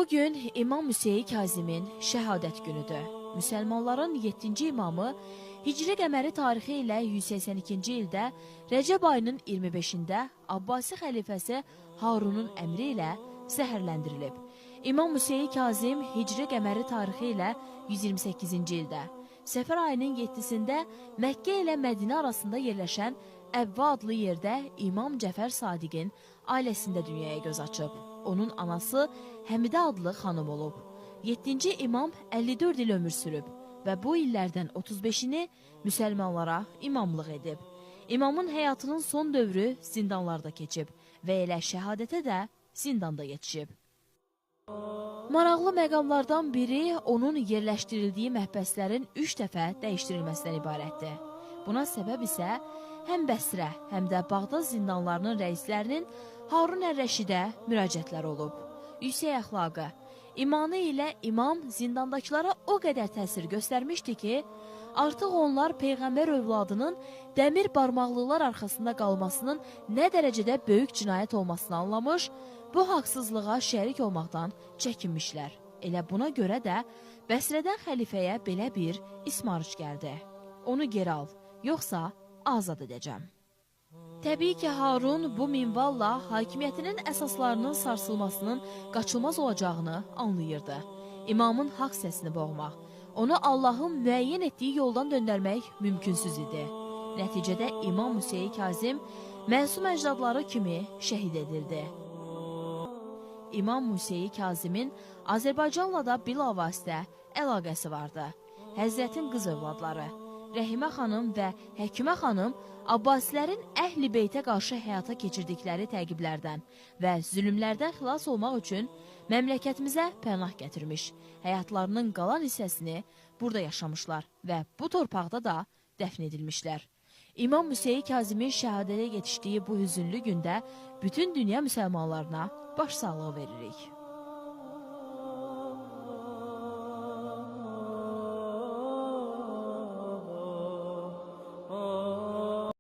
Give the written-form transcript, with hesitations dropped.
Bugün İmam Hüseyin Kazim'in şəhadət günüdür. Müsəlmanların 7-ci imamı Hicri qəməri tarixi ilə 182-ci ildə Rəcəb ayının 25-də Abbasi xəlifəsi Harunun əmri ilə zəhərləndirilib. İmam Hüseyin Kazim Hicri qəməri tarixi ilə 128-ci ildə Səfər ayının 7-sində Məkkə ilə Mədinə arasında yerləşən Əvva adlı yerdə İmam Cəfər Sadiqin ailəsində dünyaya göz açıb. Onun anası Həmidə adlı xanım olub. 7-ci imam 54 il ömür sürüb və bu illərdən 35-ini müsəlmanlara imamlıq edib. İmamın həyatının son dövrü zindanlarda keçib və elə şəhadətə də zindanda yetişib. Maraqlı məqamlardan biri onun yerləşdirildiyi məhbəslərin 3 dəfə dəyişdirilməsindən ibarətdir. Buna səbəb isə həm Bəsrə, həm də Bağdad zindanlarının rəislərinin Harun Ər-Rəşidə müraciətlər olub. Yüksək əxlaqı, imanı ilə imam zindandakılara o qədər təsir göstərmişdi ki, artıq onlar Peyğəmbər övladının dəmir barmaqlıqlar arxasında qalmasının nə dərəcədə böyük cinayət olmasını anlamış, bu haqsızlığa şərik olmaqdan çəkinmişlər. Elə buna görə də Bəsrədən xəlifəyə belə bir ismarış gəldi. Onu geri al, yoxsa azad edəcəm. Təbii ki, Harun bu minvalla hakimiyyətinin əsaslarının sarsılmasının qaçılmaz olacağını anlayırdı. İmamın haqq səsini boğmaq, onu Allahın müəyyən etdiyi yoldan döndərmək mümkünsüz idi. Nəticədə İmam Hüseyin Kazim məsum əcdadları kimi şəhid edildi. İmam Hüseyin Kazimin Azərbaycanla da bilavasitə əlaqəsi vardı. Həzrətin qız övladları Rəhimə xanım və Həkimə xanım Abbasilərin Əhl-i Beytə qarşı həyata keçirdikləri təqiblərdən və zülümlərdən xilas olmaq üçün məmləkətimizə pənah gətirmiş, həyatlarının qalan hissəsini burada yaşamışlar və bu torpaqda da dəfn edilmişlər. İmam Hüseyin Kazimin şəhadətə yetişdiyi bu hüzünlü gündə bütün dünya müsəlmanlarına başsağlığı veririk.